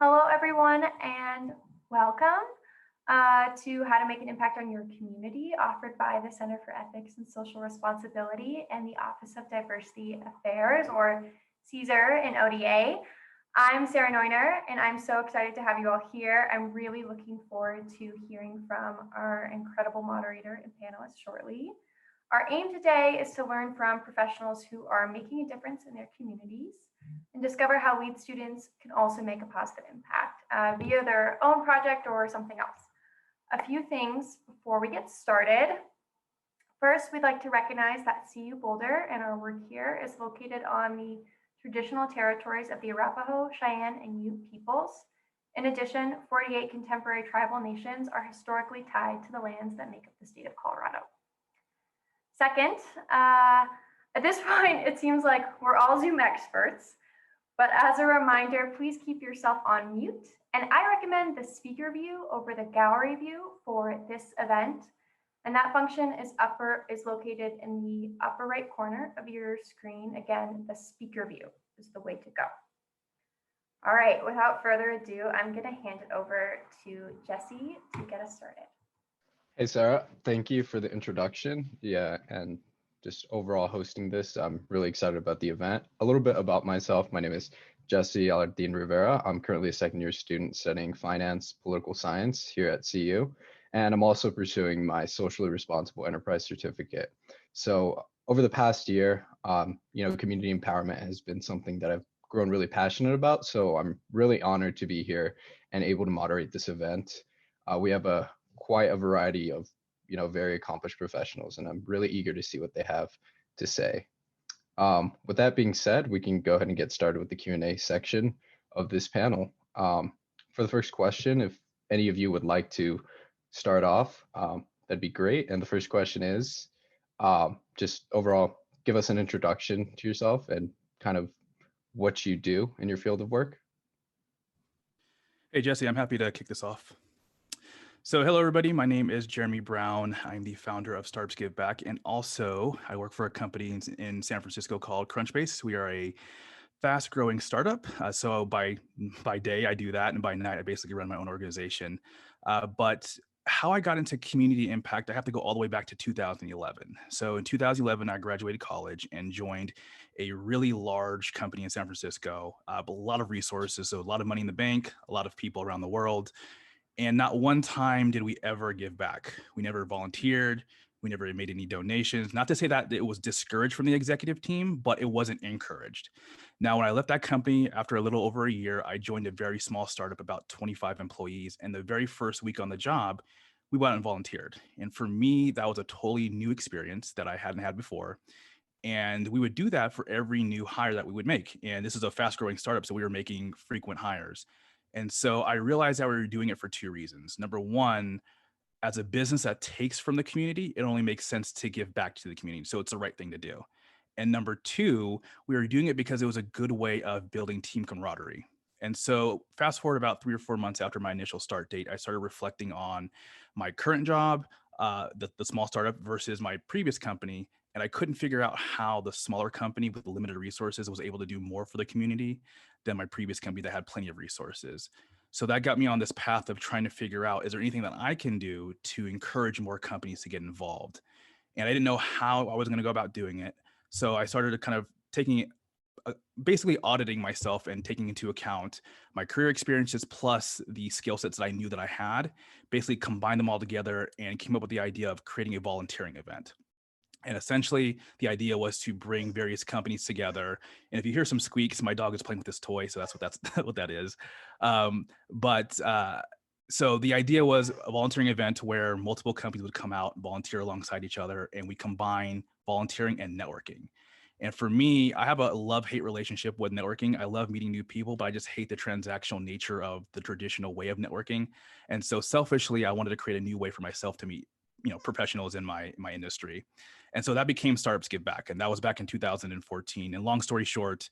Hello, everyone, and welcome to How to Make an Impact on Your Community, offered by the Center for Ethics and Social Responsibility and the Office of Diversity Affairs, or CSER in ODA. I'm Sarah Neuner, and I'm so excited to have you all here. I'm really looking forward to hearing from our incredible moderator and panelists shortly. Our aim today is to learn from professionals who are making a difference in their communities and discover how lead students can also make a positive impact via their own project or something else. A few things before we get started. First, we'd like to recognize that CU Boulder and our work here is located on the traditional territories of the Arapaho, Cheyenne, and Ute peoples. In addition, 48 contemporary tribal nations are historically tied to the lands that make up the state of Colorado. Second, at this point, it seems like we're all Zoom experts, but as a reminder, please keep yourself on mute. And I recommend the speaker view over the gallery view for this event. And that function is located in the upper right corner of your screen. Again, the speaker view is the way to go. All right, without further ado, I'm gonna hand it over to Jesse to get us started. Hey, Sarah, thank you for the introduction. Yeah, and just overall hosting this. I'm really excited about the event. A little bit about myself. My name is Jesse Alardin Rivera. I'm currently a second-year student studying finance, political science here at CU, and I'm also pursuing my socially responsible enterprise certificate. So over the past year, community empowerment has been something that I've grown really passionate about. So I'm really honored to be here and able to moderate this event. We have quite a variety of very accomplished professionals, and I'm really eager to see what they have to say. With that being said, we can go ahead and get started with the Q&A section of this panel. For the first question, if any of you would like to start off, that'd be great. And the first question is, just overall, give us an introduction to yourself and kind of what you do in your field of work. Hey, Jesse, I'm happy to kick this off. So hello, everybody. My name is Jeremy Brown. I'm the founder of Startups Give Back, and also I work for a company in San Francisco called Crunchbase. We are a fast-growing startup. So by day, I do that, and by night, I basically run my own organization. But how I got into community impact, I have to go all the way back to 2011. So in 2011, I graduated college and joined a really large company in San Francisco, a lot of resources, so a lot of money in the bank, a lot of people around the world. And not one time did we ever give back. We never volunteered. We never made any donations. Not to say that it was discouraged from the executive team, but it wasn't encouraged. Now, when I left that company after a little over a year, I joined a very small startup, about 25 employees. And the very first week on the job, we went out and volunteered. And for me, that was a totally new experience that I hadn't had before. And we would do that for every new hire that we would make. And this is a fast growing startup, so we were making frequent hires. And so I realized that we were doing it for two reasons. Number one, as a business that takes from the community, it only makes sense to give back to the community. So it's the right thing to do. And number two, we were doing it because it was a good way of building team camaraderie. And so fast forward about 3 or 4 months after my initial start date, I started reflecting on my current job, the small startup versus my previous company. And I couldn't figure out how the smaller company with limited resources was able to do more for the community than my previous company that had plenty of resources. So that got me on this path of trying to figure out, is there anything that I can do to encourage more companies to get involved? And I didn't know how I was going to go about doing it. So I started to kind of basically auditing myself and taking into account my career experiences plus the skill sets that I knew that I had, basically combined them all together and came up with the idea of creating a volunteering event. And essentially, the idea was to bring various companies together. And if you hear some squeaks, my dog is playing with this toy, so that's what that is. So the idea was a volunteering event where multiple companies would come out, volunteer alongside each other, and we combine volunteering and networking. And for me, I have a love-hate relationship with networking. I love meeting new people, but I just hate the transactional nature of the traditional way of networking. And so selfishly, I wanted to create a new way for myself to meet professionals in my industry. And so that became Startups Give Back. And that was back in 2014. And long story short,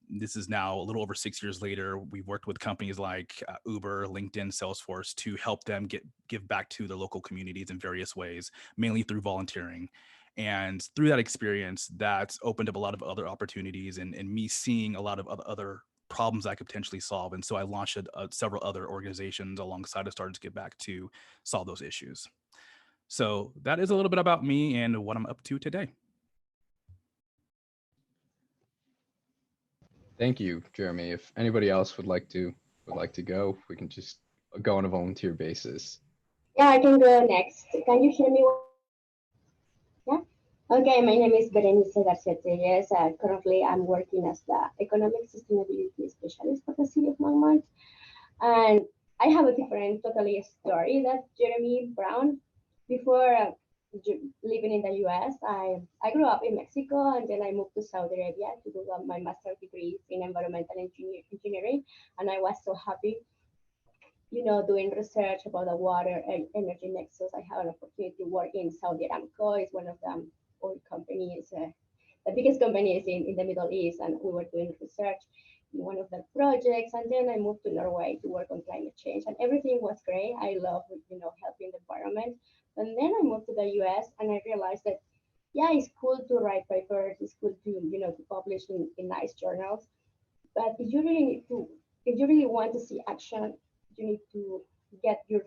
this is now a little over 6 years later. We've worked with companies like Uber, LinkedIn, Salesforce to help them give back to their local communities in various ways, mainly through volunteering. And through that experience, that's opened up a lot of other opportunities and me seeing a lot of other problems I could potentially solve. And so I launched several other organizations alongside of Startups Give Back to solve those issues. So that is a little bit about me and what I'm up to today. Thank you, Jeremy. If anybody else would like to go, we can just go on a volunteer basis. Yeah, I can go next. Can you hear me? Yeah. Okay, my name is Berenice Garcia. Tellez. Currently, I'm working as the economic sustainability specialist for the city of Longmont, and I have a different, totally story that Jeremy Brown. Before living in the U.S., I grew up in Mexico, and then I moved to Saudi Arabia to do my master's degree in environmental engineering, and I was so happy, doing research about the water and energy nexus. I have an opportunity to work in Saudi Aramco. It's one of the oil companies, the biggest companies in the Middle East, and we were doing research in one of their projects. And then I moved to Norway to work on climate change, and everything was great. I love, helping the environment. And then I moved to the US, and I realized that, yeah, it's cool to write papers. It's cool to publish in nice journals. But if you really want to see action, you need to get your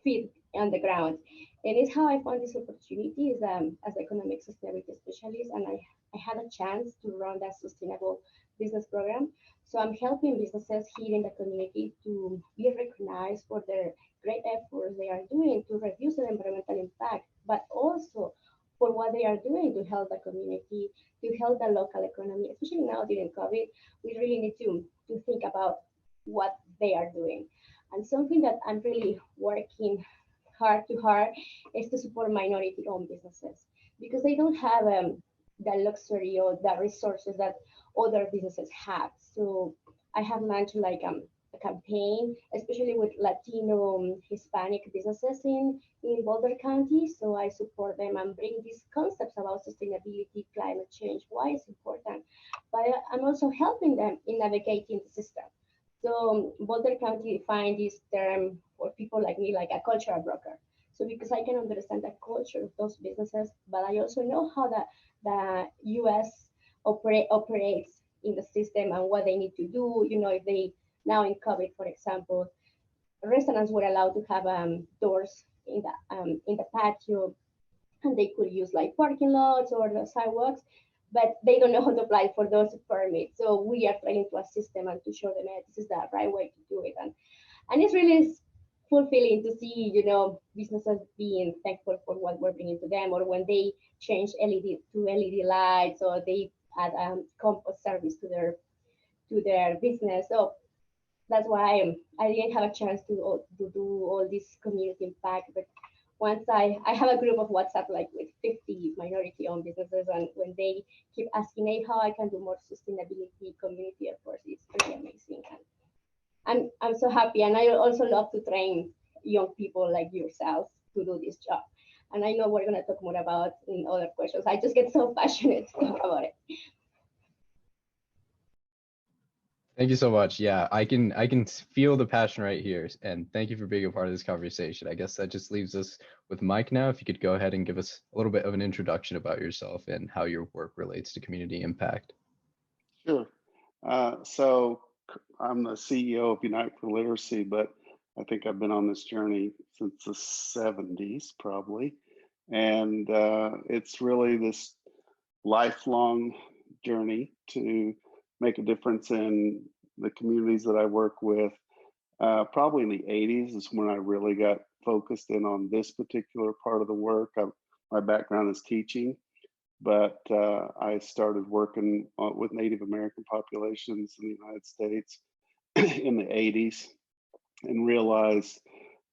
feet on the ground. And it's how I found this opportunity as economic sustainability specialist. And I had a chance to run that sustainable business program. So I'm helping businesses here in the community to be recognized for their great efforts they are doing to reduce their environmental impact, but also for what they are doing to help the community, to help the local economy, especially now during COVID. We really need to think about what they are doing. And something that I'm really working hard is to support minority-owned businesses, because they don't have the luxury or the resources that other businesses have. So I have launched like a campaign, especially with Latino, Hispanic businesses in Boulder County. So I support them and bring these concepts about sustainability, climate change, why it's important. But I'm also helping them in navigating the system. So Boulder County defined this term for people like me, like a cultural broker. So because I can understand the culture of those businesses, but I also know how the US operates in the system and what they need to do. If they, now in COVID, for example, restaurants were allowed to have doors in the patio, and they could use like parking lots or the sidewalks, but they don't know how to apply for those permits. So we are trying to assist them and to show them that this is the right way to do it. And it's really fulfilling to see, businesses being thankful for what we're bringing to them, or when they change LED to LED lights, or they add compost service to their business. So that's why I didn't have a chance to do all this community impact. But once I have a group of WhatsApp like with 50 minority-owned businesses, and when they keep asking me how I can do more sustainability community efforts, it's pretty amazing. And I'm so happy, and I also love to train young people like yourselves to do this job. And I know we're going to talk more about in other questions. I just get so passionate to talk about it. Thank you so much. Yeah, I can feel the passion right here, and thank you for being a part of this conversation. I guess that just leaves us with Mike now. If you could go ahead and give us a little bit of an introduction about yourself and how your work relates to community impact. Sure. So I'm the CEO of Unite for Literacy, but I think I've been on this journey since the 70s, probably. And it's really this lifelong journey to make a difference in the communities that I work with. Probably in the 80s is when I really got focused in on this particular part of the work. My background is teaching, but I started working with Native American populations in the United States in the 80s, and realized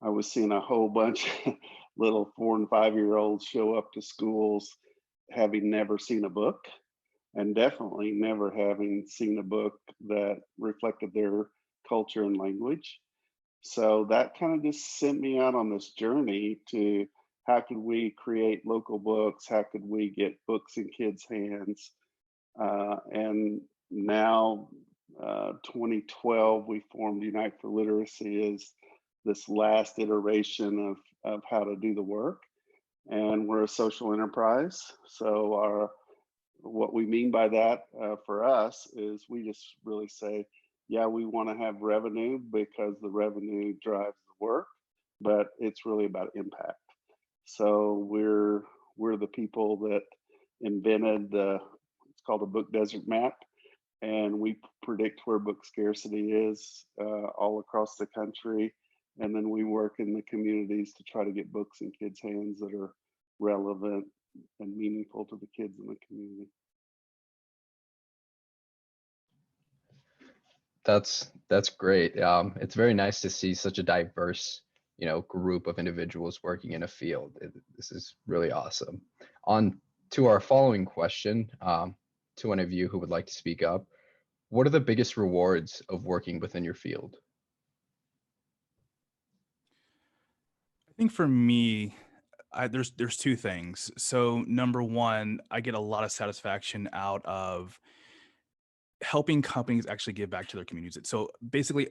I was seeing a whole bunch of little 4 and 5-year-olds show up to schools having never seen a book, and definitely never having seen a book that reflected their culture and language. So that kind of just sent me out on this journey to how could we create local books? How could we get books in kids' hands? And now, 2012, we formed Unite for Literacy as this last iteration of how to do the work. And we're a social enterprise. So what we mean by that for us is we just really say, yeah, we want to have revenue because the revenue drives the work, but it's really about impact. So we're the people that invented it's called a book desert map, and we predict where book scarcity is all across the country, and then we work in the communities to try to get books in kids' hands that are relevant and meaningful to the kids in the community. That's great. It's very nice to see such a diverse, group of individuals working in a field. This is really awesome. On to our following question, to one of you who would like to speak up. What are the biggest rewards of working within your field? I think for me, there's two things. So number one, I get a lot of satisfaction out of helping companies actually give back to their communities. So basically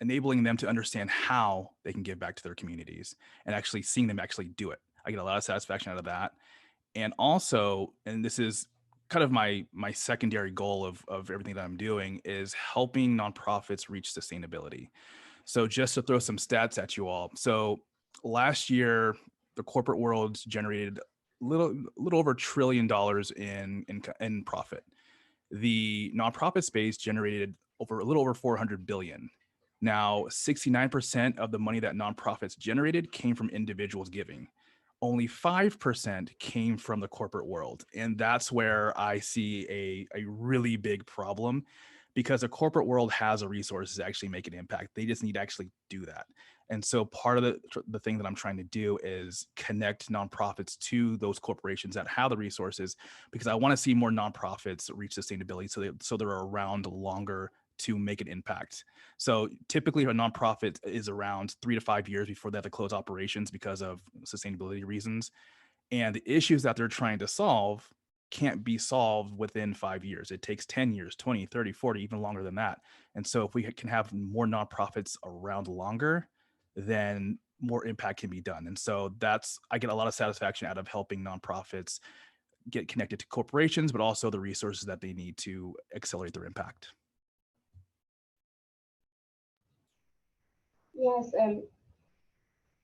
enabling them to understand how they can give back to their communities and actually seeing them actually do it. I get a lot of satisfaction out of that. And also, and this is kind of my secondary goal of everything that I'm doing, is helping nonprofits reach sustainability. So just to throw some stats at you all. So last year, the corporate world generated little over $1 trillion in profit. The nonprofit space generated a little over 400 billion. Now, 69% of the money that nonprofits generated came from individuals giving. Only 5% came from the corporate world. And that's where I see a really big problem, because the corporate world has the resources to actually make an impact. They just need to actually do that. And so part of the thing that I'm trying to do is connect nonprofits to those corporations that have the resources, because I want to see more nonprofits reach sustainability so they're around longer to make an impact. So typically a nonprofit is around 3 to 5 years before they have to close operations because of sustainability reasons. And the issues that they're trying to solve can't be solved within 5 years. It takes 10 years, 20, 30, 40, even longer than that. And so if we can have more nonprofits around longer, then more impact can be done. And so I get a lot of satisfaction out of helping nonprofits get connected to corporations, but also the resources that they need to accelerate their impact. Yes,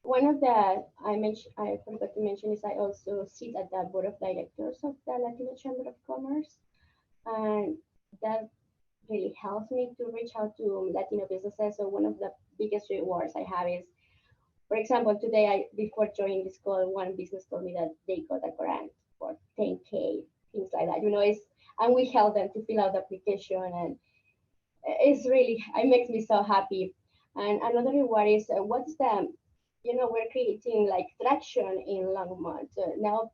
one of the I forgot to mention is I also sit at the board of directors of the Latino Chamber of Commerce, and that really helps me to reach out to Latino businesses. So one of the biggest rewards I have is, for example, today before joining this call, one business told me that they got a grant for 10K, things like that. And we help them to fill out the application, and it makes me so happy. And another reward is we're creating like traction in Longmont. Now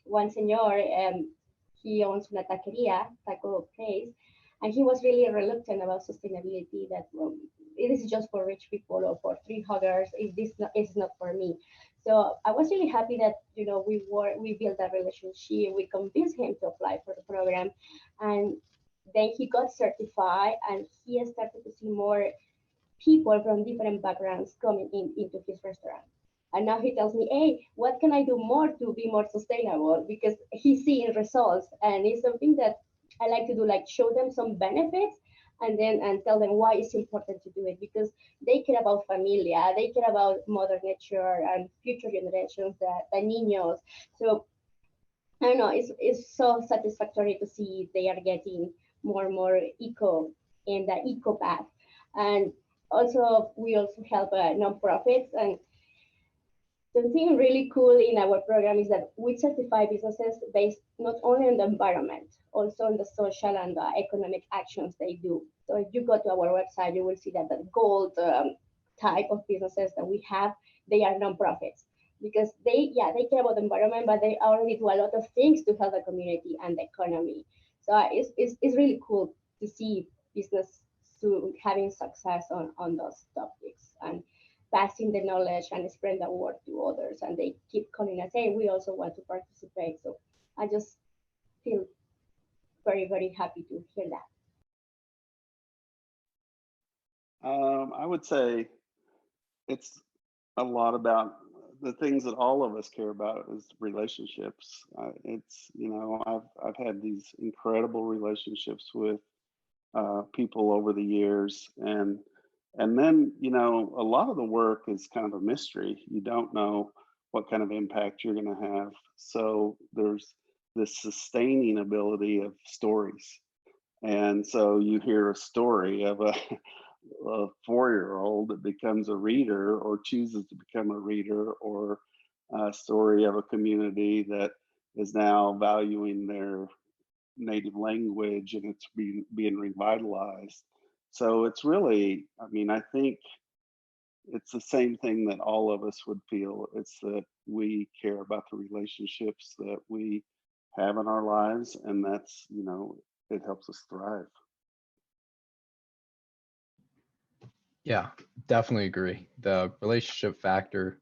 one senor, he owns una taco place, and he was really reluctant about sustainability, that it is just for rich people or for tree huggers. It's not for me. So I was really happy that we built that relationship. We convinced him to apply for the program, and then he got certified, and he started to see more people from different backgrounds coming into his restaurant. And now he tells me, hey, what can I do more to be more sustainable? Because he's seeing results, and it's something that I like to do, like show them some benefits and tell them why it's important to do it, because they care about familia, they care about mother nature and future generations, the niños. So I don't know, it's so satisfactory to see they are getting more and more eco in the eco path. And also, we also help nonprofits. And something really cool in our program is that we certify businesses based not only on the environment, also on the social and the economic actions they do. So if you go to our website, you will see that the gold type of businesses that we have, they are nonprofits, because they care about the environment, but they already do a lot of things to help the community and the economy. So it's really cool to see business to having success on those topics and passing the knowledge and spread the word to others. And they keep calling us, hey, we also want to participate. So I just feel very, very happy to hear that. I would say it's a lot about the things that all of us care about is relationships. I've had these incredible relationships with people over the years, and then a lot of the work is kind of a mystery. You don't know what kind of impact you're going to have. So there's this sustaining ability of stories. And so you hear a story of a 4-year-old that becomes a reader or chooses to become a reader, or a story of a community that is now valuing their native language and it's being revitalized. So it's really, I mean, I think it's the same thing that all of us would feel. It's that we care about the relationships that we have in our lives, and that's, it helps us thrive. Yeah, definitely agree. The relationship factor,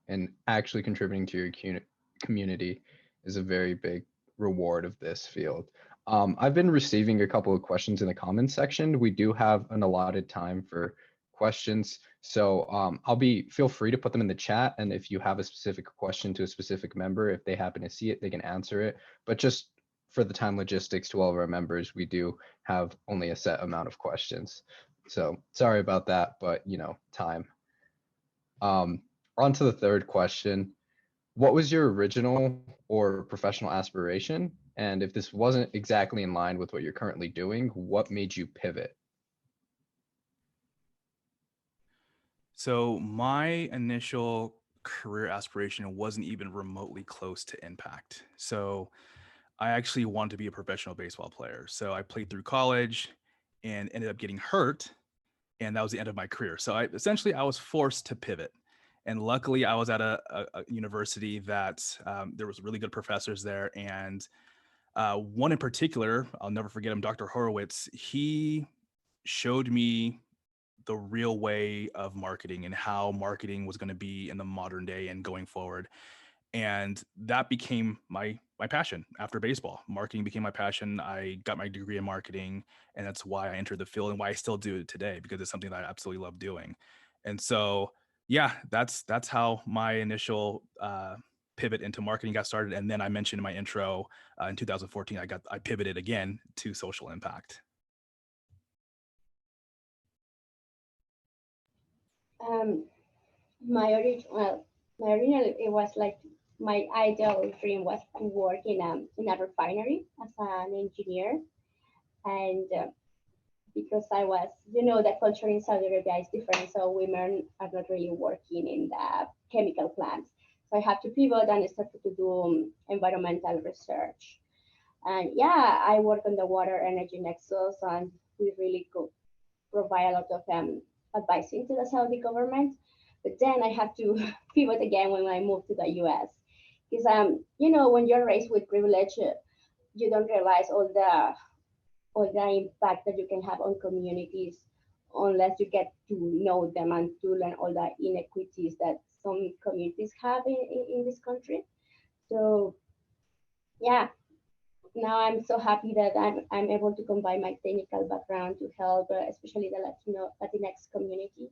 and actually contributing to your community is a very big reward of this field. I've been receiving a couple of questions in the comments section. We do have an allotted time for questions, so feel free to put them in the chat. And if you have a specific question to a specific member, if they happen to see it, they can answer it. But just for the time logistics to all of our members, we do have only a set amount of questions. So sorry about that, but time. On to the third question. What was your original or professional aspiration? And if this wasn't exactly in line with what you're currently doing, what made you pivot? So my initial career aspiration wasn't even remotely close to impact. So I actually wanted to be a professional baseball player. So I played through college and ended up getting hurt, and that was the end of my career. So I was forced to pivot. And luckily I was at a university that there was really good professors there. And one in particular, I'll never forget him, Dr. Horowitz. He showed me the real way of marketing and how marketing was going to be in the modern day and going forward. And that became my passion after baseball. Marketing became my passion. I got my degree in marketing, and that's why I entered the field and why I still do it today, because it's something that I absolutely love doing. And so, yeah, that's how my initial pivot into marketing got started. And then I mentioned in my intro, in 2014, I pivoted again to social impact. My original, it was like my ideal dream was to work in a refinery as an engineer, and because I was, the culture in Saudi Arabia is different, so women are not really working in the chemical plants. So I had to pivot and started to do environmental research. And yeah, I work on the water energy nexus, and we really provide a lot of advising to the Saudi government. But then I had to pivot again when I moved to the US. Because, when you're raised with privilege, you don't realize all the impact that you can have on communities unless you get to know them and to learn all the inequities that some communities have in this country. So, yeah, now I'm so happy that I'm able to combine my technical background to help, especially the Latinx community,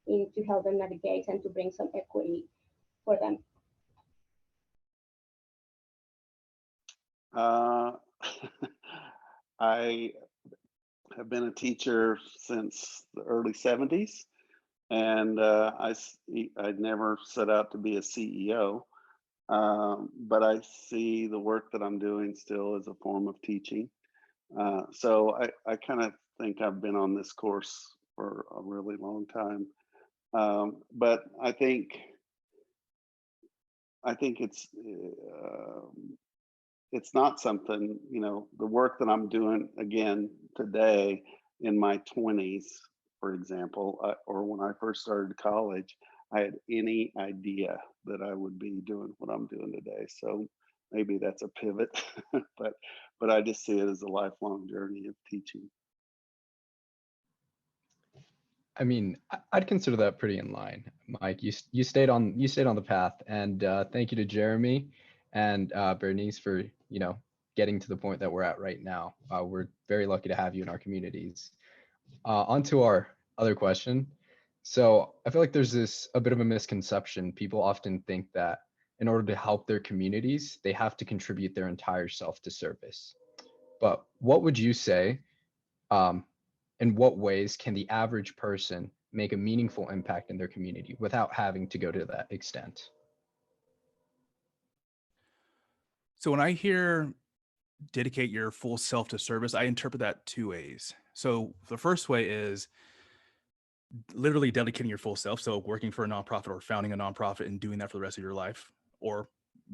to help them navigate and to bring some equity for them. I have been a teacher since the early 70s, and I never set out to be a CEO, but I see the work that I'm doing still as a form of teaching. So I kind of think I've been on this course for a really long time. But I think it's not something, the work that I'm doing again today in my 20s, for example, or when I first started college, I had any idea that I would be doing what I'm doing today. So maybe that's a pivot, but I just see it as a lifelong journey of teaching. I mean, I'd consider that pretty in line, Mike. You stayed on the path, and thank you to Jeremy and Berenice for getting to the point that we're at right now. We're very lucky to have you in our communities. On to our other question. So I feel like there's a bit of a misconception. People often think that in order to help their communities, they have to contribute their entire self to service. But what would you say In what ways can the average person make a meaningful impact in their community without having to go to that extent? So when I hear dedicate your full self to service, I interpret that two ways. So the first way is literally dedicating your full self. So working for a nonprofit or founding a nonprofit and doing that for the rest of your life, or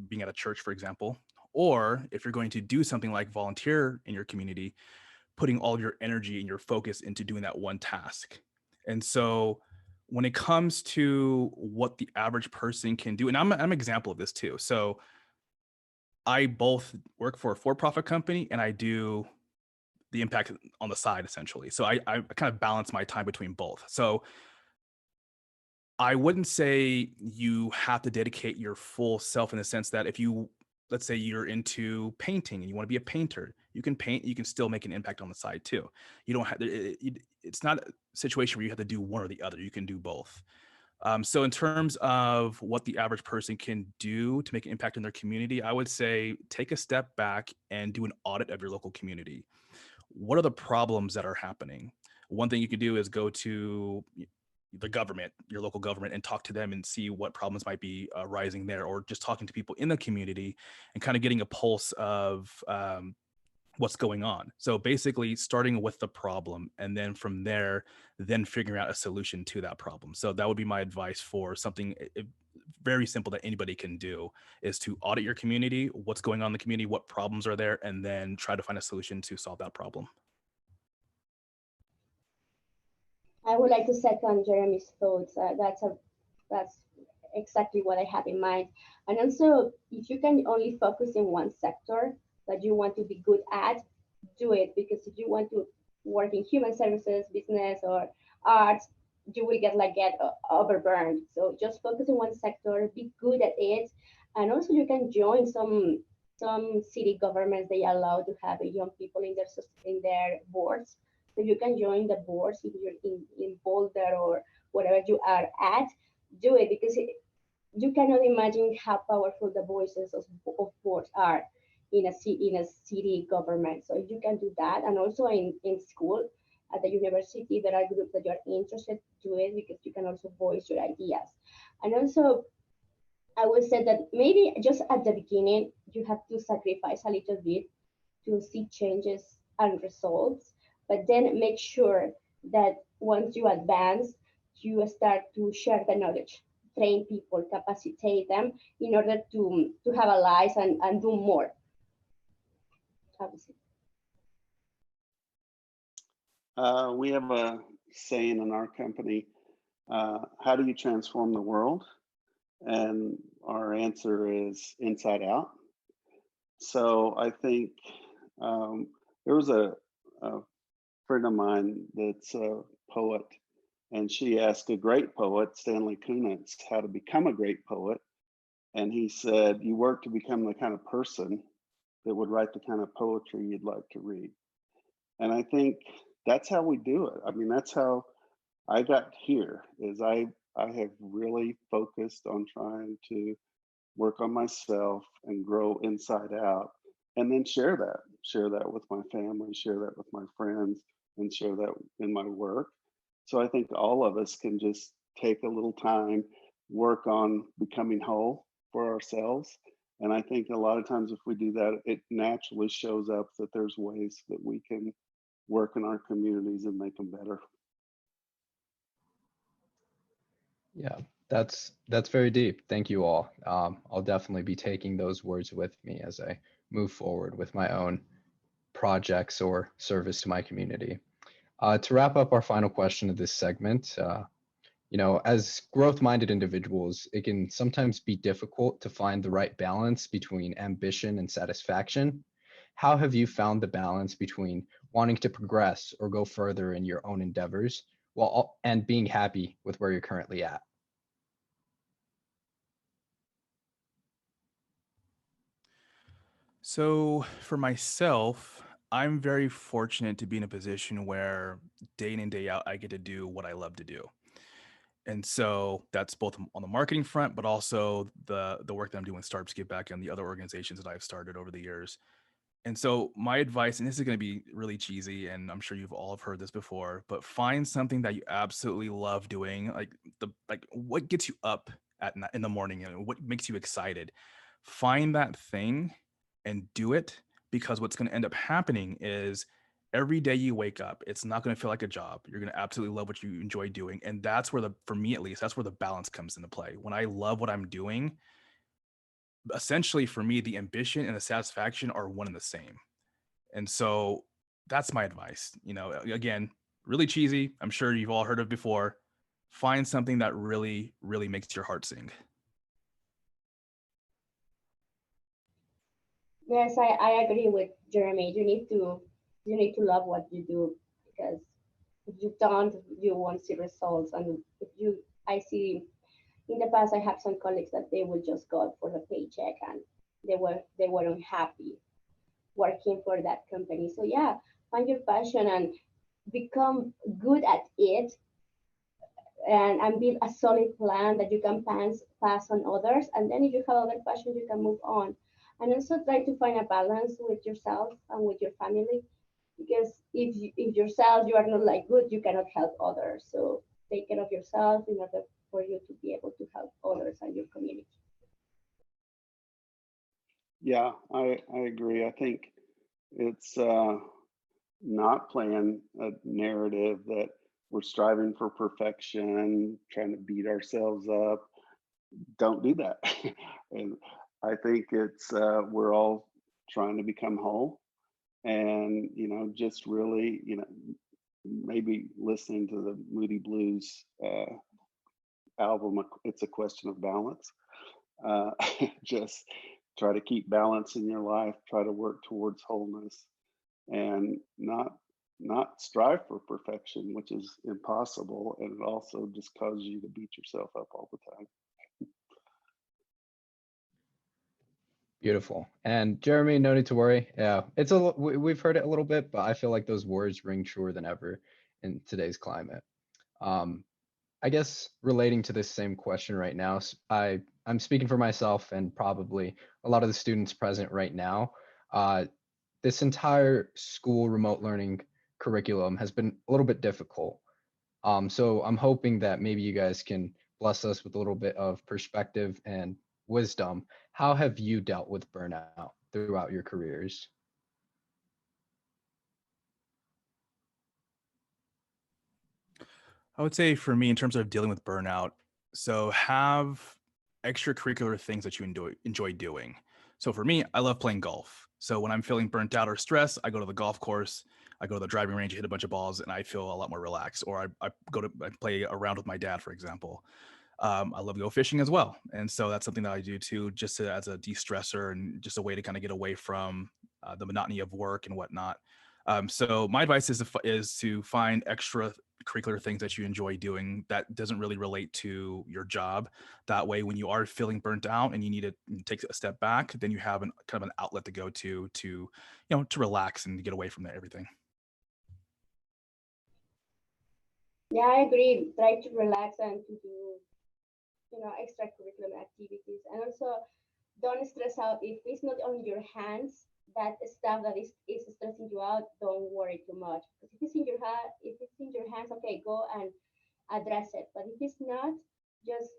being at a church, for example. Or if you're going to do something like volunteer in your community, putting all of your energy and your focus into doing that one task. And so when it comes to what the average person can do, and I'm an example of this too. So I both work for a for-profit company and I do the impact on the side essentially. So I kind of balance my time between both. So I wouldn't say you have to dedicate your full self in the sense that if you, let's say you're into painting and you want to be a painter, you can paint, you can still make an impact on the side too. You don't have, it's not a situation where you have to do one or the other. You can do both. So in terms of what the average person can do to make an impact in their community, I would say take a step back and do an audit of your local community. What are the problems that are happening? One thing you can do is go to the government, your local government, and talk to them and see what problems might be rising there, or just talking to people in the community and kind of getting a pulse of what's going on. So basically starting with the problem and then from there, then figuring out a solution to that problem. So that would be my advice for something very simple that anybody can do, is to audit your community, what's going on in the community, what problems are there, and then try to find a solution to solve that problem. I would like to second Jeremy's thoughts. That's exactly what I have in mind. And also, if you can only focus in one sector that you want to be good at, do it. Because if you want to work in human services, business, or arts, you will get overburned. So just focus on one sector, be good at it, and also you can join some city governments. They allow to have young people in their boards. So you can join the boards if you're in Boulder or whatever you are at. Do it, because you cannot imagine how powerful the voices of boards are in a city government. So if you can do that, and also in school, at the university, there are groups that you are interested to it, because you can also voice your ideas. And also, I would say that maybe just at the beginning, you have to sacrifice a little bit to see changes and results, but then make sure that once you advance, you start to share the knowledge, train people, capacitate them in order to have allies and do more. We have a saying in our company, how do you transform the world? And our answer is inside out. So I think there was a friend of mine that's a poet, and she asked a great poet, Stanley Kunitz, how to become a great poet. And he said, you work to become the kind of person that would write the kind of poetry you'd like to read. And I think that's how we do it. I mean, that's how I got here, is I have really focused on trying to work on myself and grow inside out, and then share that with my family, share that with my friends, and share that in my work. So I think all of us can just take a little time, work on becoming whole for ourselves. And I think a lot of times if we do that, it naturally shows up that there's ways that we can work in our communities and make them better. Yeah, that's very deep. Thank you all. I'll definitely be taking those words with me as I move forward with my own projects or service to my community. To wrap up our final question of this segment, as growth-minded individuals, it can sometimes be difficult to find the right balance between ambition and satisfaction. How have you found the balance between wanting to progress or go further in your own endeavors and being happy with where you're currently at? So for myself, I'm very fortunate to be in a position where day in and day out, I get to do what I love to do. And so that's both on the marketing front, but also the work that I'm doing with Startups Give Back and the other organizations that I've started over the years. And so my advice, and this is going to be really cheesy, and I'm sure you've all have heard this before, but find something that you absolutely love doing, like what gets you up in the morning and what makes you excited. Find that thing and do it, because what's going to end up happening is every day you wake up, it's not going to feel like a job. You're going to absolutely love what you enjoy doing, and that's where for me at least, that's where the balance comes into play. When I love what I'm doing, essentially for me, the ambition and the satisfaction are one and the same. And so that's my advice. Again, really cheesy. I'm sure you've all heard of before. Find something that really, really makes your heart sing. Yes, I agree with Jeremy. You need to love what you do, because if you don't, you won't see results. And I see in the past, I have some colleagues that they would just go for the paycheck, and they weren't happy working for that company. So yeah, find your passion and become good at it, and build a solid plan that you can pass on others. And then if you have other passions, you can move on. And also try to find a balance with yourself and with your family, because if yourself you are not like good, you cannot help others. So take care of yourself in order for you to be able to help others and your community. Yeah, I agree. I think it's not playing a narrative that we're striving for perfection, trying to beat ourselves up. Don't do that. And I think it's we're all trying to become whole, and just really, maybe listening to the Moody Blues album. It's a question of balance. Uh, just try to keep balance in your life. Try to work towards wholeness, and not strive for perfection, which is impossible, and it also just causes you to beat yourself up all the time. Beautiful. And Jeremy, no need to worry. Yeah, we've heard it a little bit, but I feel like those words ring truer than ever in today's climate. I guess relating to this same question right now, I'm speaking for myself and probably a lot of the students present right now. This entire school remote learning curriculum has been a little bit difficult. So I'm hoping that maybe you guys can bless us with a little bit of perspective and wisdom. How have you dealt with burnout throughout your careers? I would say for me, in terms of dealing with burnout, so have extracurricular things that you enjoy doing. So for me, I love playing golf. So when I'm feeling burnt out or stressed, I go to the golf course, I go to the driving range, hit a bunch of balls, and I feel a lot more relaxed. Or I play around with my dad, for example. I love to go fishing as well, and so that's something that I do too, just as a de-stressor and just a way to kind of get away from the monotony of work and whatnot. So my advice is to find extracurricular things that you enjoy doing that doesn't really relate to your job. That way, when you are feeling burnt out and you need to take a step back, then you have kind of an outlet to go to to relax and get away from everything. Yeah, I agree. Try to relax and to do extracurricular activities, and also don't stress out if it's not on your hands. That stuff that is stressing you out, don't worry too much. Because if it's in your hands, okay, go and address it. But if it's not, just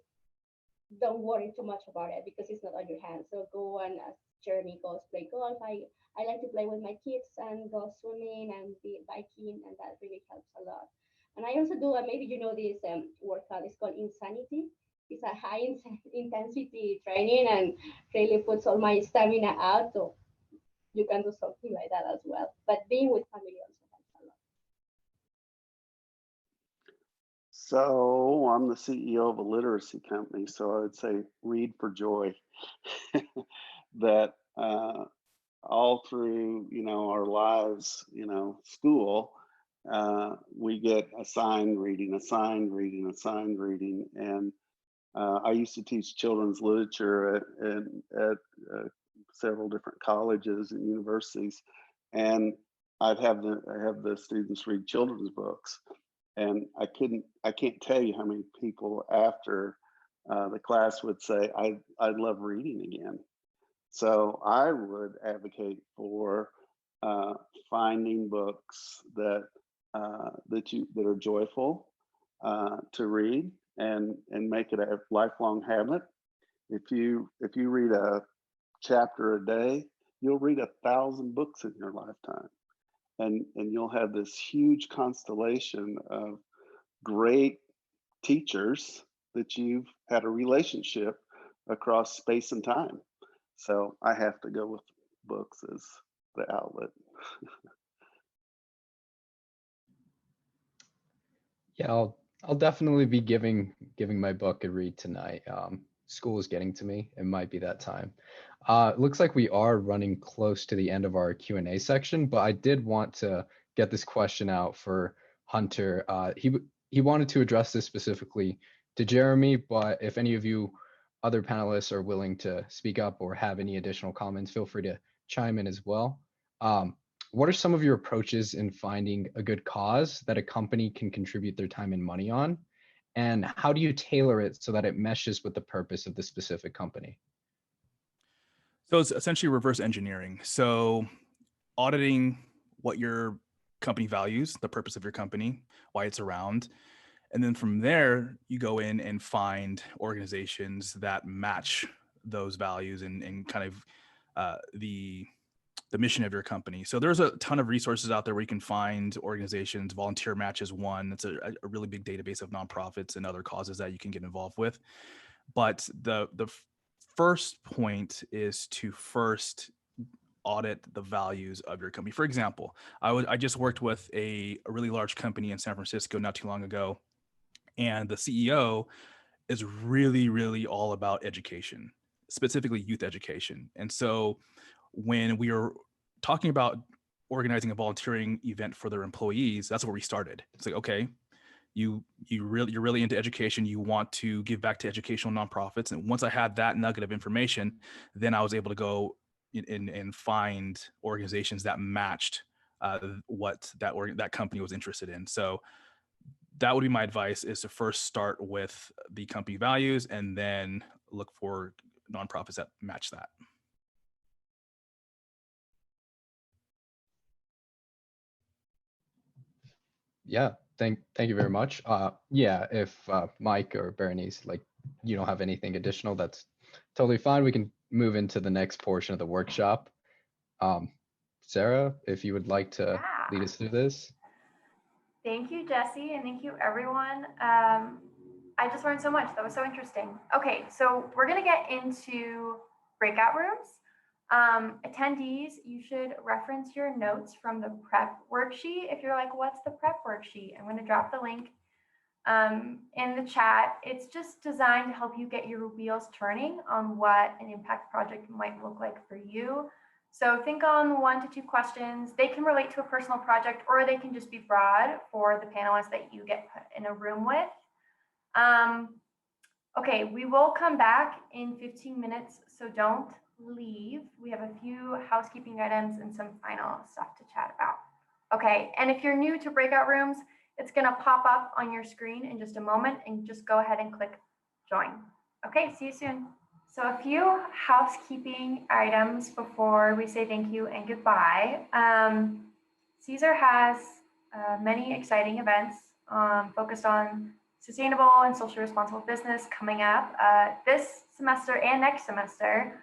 don't worry too much about it, because it's not on your hands. So go and, as Jeremy goes, play golf. I like to play with my kids and go swimming and be biking, and that really helps a lot. And I also do, maybe this workout is called Insanity. It's a high intensity training and really puts all my stamina out. So you can do something like that as well. But being with family also helps a lot. So I'm the CEO of a literacy company, so I would say read for joy. That all through our lives, school, we get assigned reading, and I used to teach children's literature at several different colleges and universities, and I have the students read children's books, and I can't tell you how many people after the class would say, I'd love reading again. So I would advocate for finding books that that are joyful to read, and make it a lifelong habit. If you read a chapter a day, you'll read 1,000 books in your lifetime, and you'll have this huge constellation of great teachers that you've had a relationship across space and time. So I have to go with books as the outlet. Yeah, I'll definitely be giving my book a read tonight. School is getting to me. It might be that time. It looks like we are running close to the end of our Q&A section, but I did want to get this question out for Hunter. He wanted to address this specifically to Jeremy, but if any of you other panelists are willing to speak up or have any additional comments, feel free to chime in as well. What are some of your approaches in finding a good cause that a company can contribute their time and money on? And how do you tailor it so that it meshes with the purpose of the specific company? So it's essentially reverse engineering. So auditing what your company values, the purpose of your company, why it's around. And then from there, you go in and find organizations that match those values and kind of the mission of your company. So there's a ton of resources out there where you can find organizations. Volunteer Match is one. It's a really big database of nonprofits and other causes that you can get involved with. But the first point is to first audit the values of your company. For example, I just worked with a really large company in San Francisco not too long ago, and the CEO is really, really all about education, specifically youth education. And so when we were talking about organizing a volunteering event for their employees, that's where we started. It's like, okay, you're really into education. You want to give back to educational nonprofits. And once I had that nugget of information, then I was able to go and find organizations that matched what that company was interested in. So that would be my advice, is to first start with the company values and then look for nonprofits that match that. Yeah, thank you very much. Yeah, if Mike or Berenice, like, you don't have anything additional, that's totally fine. We can move into the next portion of the workshop. Sarah, if you would like to lead us through this. Thank you, Jesse, and thank you, everyone. I just learned so much. That was so interesting. Okay, so we're going to get into breakout rooms. Attendees, you should reference your notes from the prep worksheet. If you're like, what's the prep worksheet? I'm going to drop the link in the chat. It's just designed to help you get your wheels turning on what an impact project might look like for you. So think on 1 to 2 questions. They can relate to a personal project, or they can just be broad for the panelists that you get put in a room with. Okay, we will come back in 15 minutes, so don't leave. We have a few housekeeping items and some final stuff to chat about. Okay, and if you're new to breakout rooms, it's gonna pop up on your screen in just a moment, and just go ahead and click join. Okay, see you soon. So a few housekeeping items before we say thank you and goodbye. Caesar has many exciting events focused on sustainable and socially responsible business coming up this semester and next semester,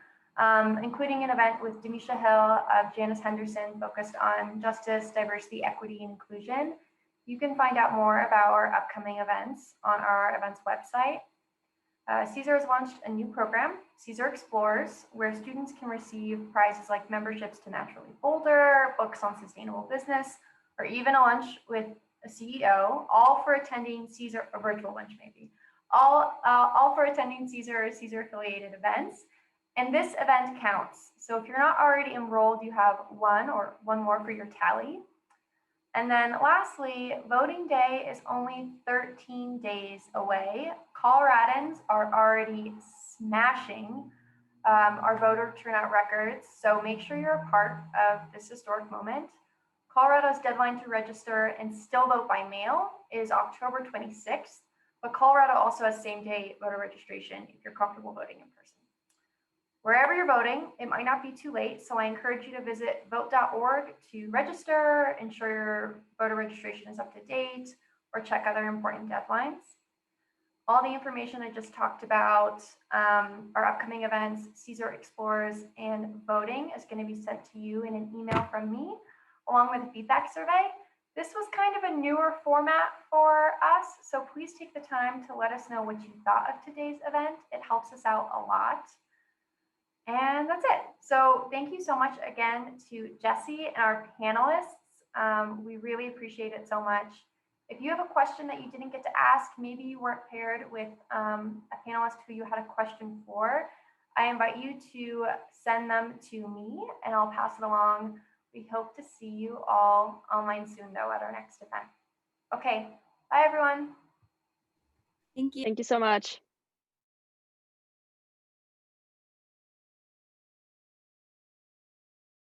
including an event with Demisha Hill of Janice Henderson focused on justice, diversity, equity, and inclusion. You can find out more about our upcoming events on our events website. Caesar has launched a new program, Caesar Explores, where students can receive prizes like memberships to Naturally Boulder, books on sustainable business, or even a lunch with a CEO, all for attending Caesar, a virtual lunch maybe, all for attending Caesar or Caesar affiliated events. And this event counts. So if you're not already enrolled, you have one more for your tally. And then lastly, voting day is only 13 days away. Coloradans are already smashing our voter turnout records, so make sure you're a part of this historic moment. Colorado's deadline to register and still vote by mail is October 26th, but Colorado also has same-day voter registration if you're comfortable voting in person. Wherever you're voting, it might not be too late, so I encourage you to visit vote.org to register, ensure your voter registration is up to date, or check other important deadlines. All the information I just talked about, our upcoming events, Caesar Explorers, and voting is going to be sent to you in an email from me, along with a feedback survey. This was kind of a newer format for us, so please take the time to let us know what you thought of today's event. It helps us out a lot. And that's it. So thank you so much again to Jesse and our panelists. We really appreciate it so much. If you have a question that you didn't get to ask, maybe you weren't paired with a panelist who you had a question for, I invite you to send them to me and I'll pass it along. We hope to see you all online soon, though, at our next event. Okay, bye, everyone. Thank you. Thank you so much.